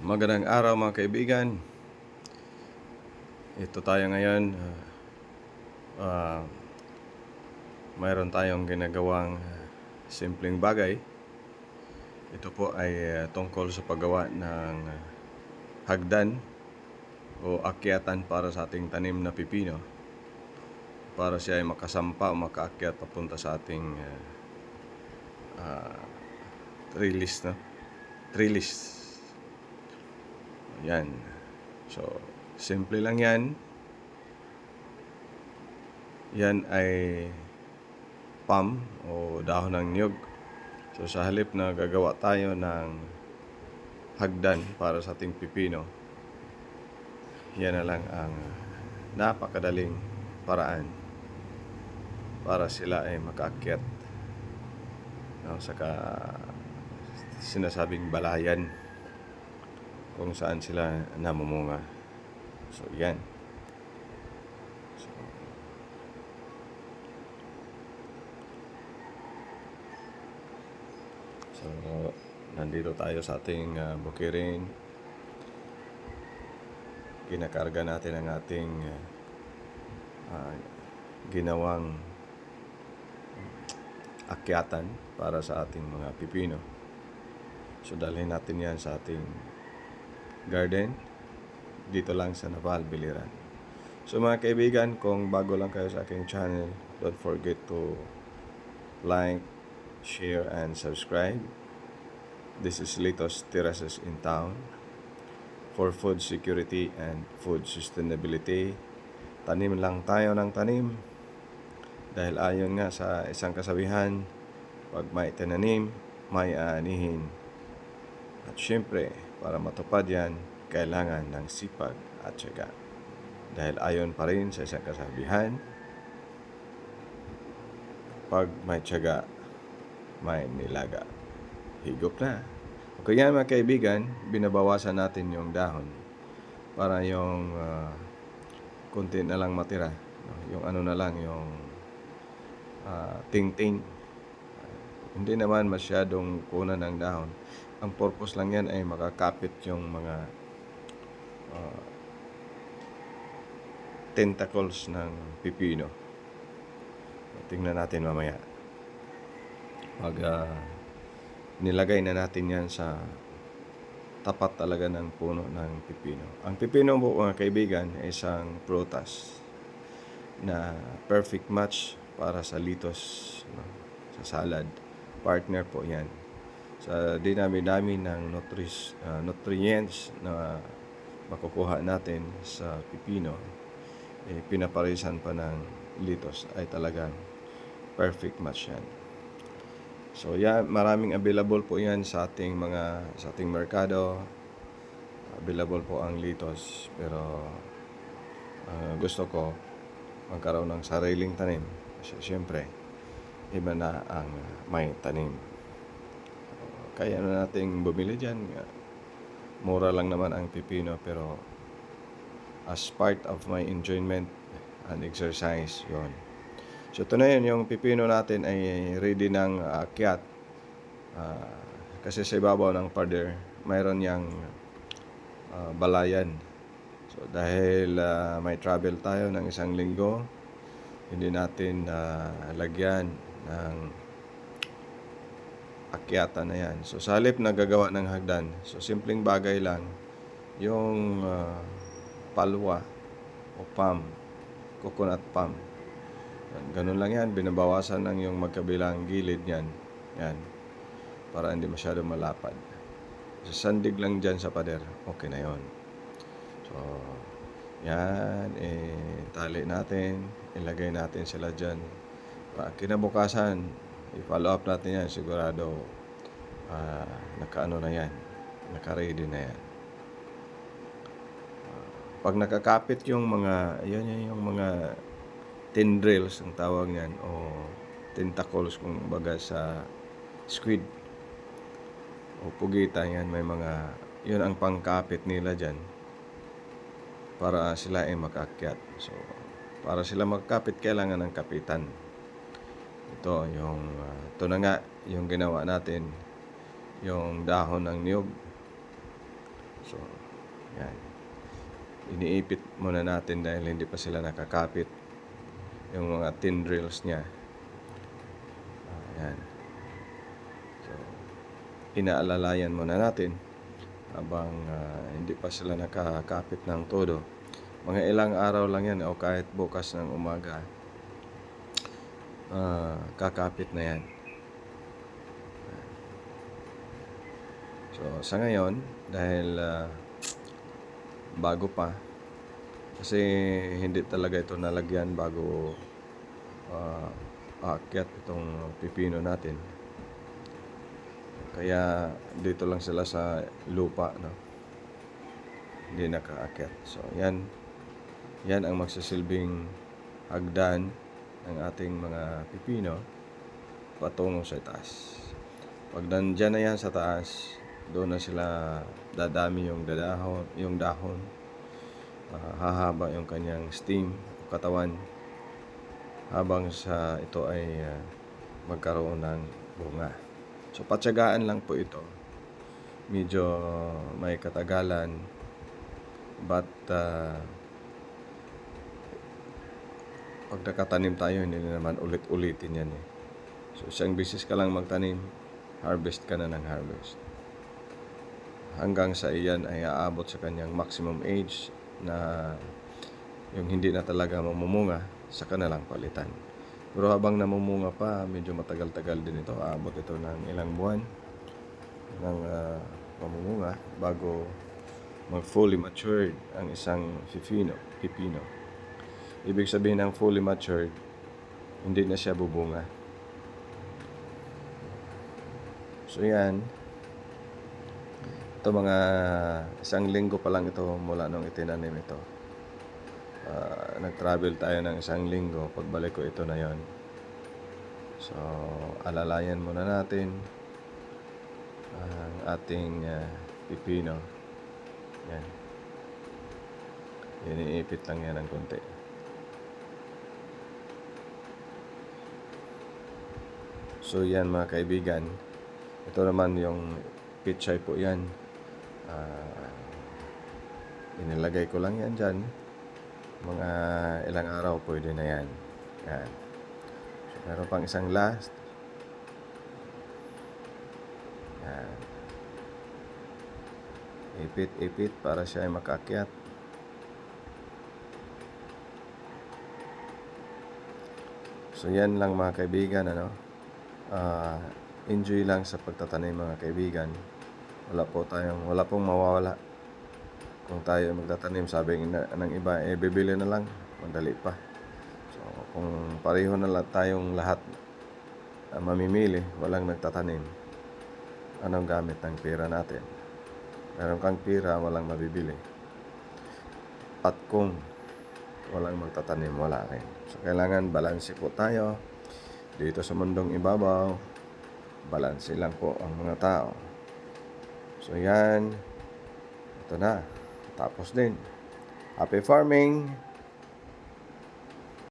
Magandang araw mga kaibigan. Ito tayo ngayon. Mayroon tayong ginagawang simpleng bagay. Ito po ay tungkol sa paggawa ng hagdan o akyatan para sa ating tanim na pipino. Para siya ay makasampa o makaakyat papunta sa ating trellis, no? Trellis. Yan. So, simple lang yan. Yan ay palm o dahon ng niyog. So, sa halip na gagawa tayo ng hagdan para sa ating pipino, yan na lang ang napakadaling paraan para sila ay makaakyat saka sinasabing balayan kung saan sila namumunga. So, yan. So, nandito tayo sa ating bukirin. Kinakarga natin ang ating ginawang akyatan para sa ating mga pipino. So, dalhin natin yan sa ating garden dito lang sa Naval, Biliran. So, mga kaibigan, kung bago lang kayo sa aking channel, don't forget to like, share, and subscribe. This is Litos Terraces in Town for food security and food sustainability. Tanim lang tayo ng tanim dahil ayon nga sa isang kasabihan, pag may tinanim, may aanihin. At syempre, para matupad yan, kailangan ng sipag at tiyaga. Dahil ayon pa rin sa isang kasabihan, pag may tiyaga, may nilaga. Higop na. O kaya mga kaibigan, binabawasan natin yung dahon para yung kunti na lang matira. Yung ano na lang, yung ting-ting. Hindi naman masyadong kunan ng dahon. Ang purpose lang yan ay makakapit yung mga tentacles ng pipino. Tingnan natin mamaya. Pag nilagay na natin yan sa tapat talaga ng puno ng pipino. Ang pipino po mga kaibigan ay isang prutas na perfect match para sa litos, sa salad. Partner po yan. Sa dinami-dami ng nutrients na makukuha natin sa pipino, pinaparisan pa ng litos, ay talagang perfect match yan. So yan, maraming available po yan sa ating merkado. Available po ang litos, pero gusto ko magkaroon ng sariling tanim kasi syempre iba na ang may tanim. Kaya na nating bumili dyan. Mura lang naman ang pipino, pero as part of my enjoyment and exercise, yon. So ito na yun, yung pipino natin ay ready ng akyat. Kasi sa ibabaw ng pader, mayroon yang balayan. So dahil may travel tayo ng 1 linggo, hindi natin lagyan ng akyatan na yan. So sa halip na gagawa ng hagdan, so simpleng bagay lang, yung palwa o palm, coconut palm. Ganun lang yan, binabawasan lang yung magkabilang gilid niyan. Yan, para hindi masyado malapad. So sandig lang dyan sa pader, okay na yon. So yan, tali natin, ilagay natin sila dyan. Kinabukasan, i-follow up natin yan, sigurado naka-ano na yan, naka-ready na yan. Pag nakakapit yung mga, yung mga tendrils ang tawag niyan, o tentacles kung baga sa squid o pugita, yan, may mga, yun ang pangkapit nila dyan para sila ay makaakyat. So para sila makakapit, kailangan ng kapitan. Ito yung ito na nga yung ginawa natin, yung dahon ng niyog. So, yan. Iniipit muna natin dahil hindi pa sila nakakapit yung mga tendrils niya. Yan. So, inaalalayan muna natin habang hindi pa sila nakakapit ng todo. Mga ilang araw lang yan o kahit bukas ng umaga, kakapit na yan. So, sa ngayon, dahil bago pa, kasi hindi talaga ito nalagyan bago aakyat itong pipino natin. Kaya dito lang sila sa lupa, no? Hindi nakaakyat. So, yan ang magsisilbing hagdan ng ating mga pipino patungo sa taas. Pag nandyan na yan sa taas, doon na sila dadami yung dahon, hahaba yung kanyang stem, katawan, habang ito ay magkaroon ng bunga. So, patyagaan lang po ito. Medyo may katagalan, but pag nakatanim tayo, hindi naman ulit-ulitin yan eh. So, isang bisis ka lang magtanim, harvest ka na ng harvest. Hanggang sa iyan ay aabot sa kanyang maximum age na yung hindi na talaga mamumunga, saka na lang palitan. Pero habang namumunga pa, medyo matagal-tagal din ito. Aabot ito ng ilang buwan ng mamumunga bago mag-fully matured ang isang pipino. Ibig sabihin ng fully matured, hindi na siya bubunga. So yan, ito mga isang linggo pa lang ito mula nung itinanim ito. Nag-travel tayo ng isang linggo, pagbalik ko ito na yon. So, alalayan muna natin ang ating pipino. Yan. Iniipit lang yan ng konti. So, yan mga kaibigan. Ito naman yung pichay po yan. Inilagay ko lang yan dyan. Mga ilang araw pwede na yan. Yan. So, meron pang isang last. Yan. Ipit para siya ay makaakyat. So yan lang mga kaibigan, ano. Enjoy lang sa pagtatanim mga kaibigan. Wala pong mawawala. Kung tayo magtatanim, sabi ng iba, bibili na lang, madali pa. So, kung pareho na tayong lahat mamimili, walang nagtatanim, anong gamit ng pera natin? Meron kang pera, walang mabibili. At kung walang magtatanim, wala rin. So, kailangan balanse po tayo. Dito sa mundong ibabaw, balanse lang po ang mga tao. So, yan. Ito na. Tapos din. Happy farming!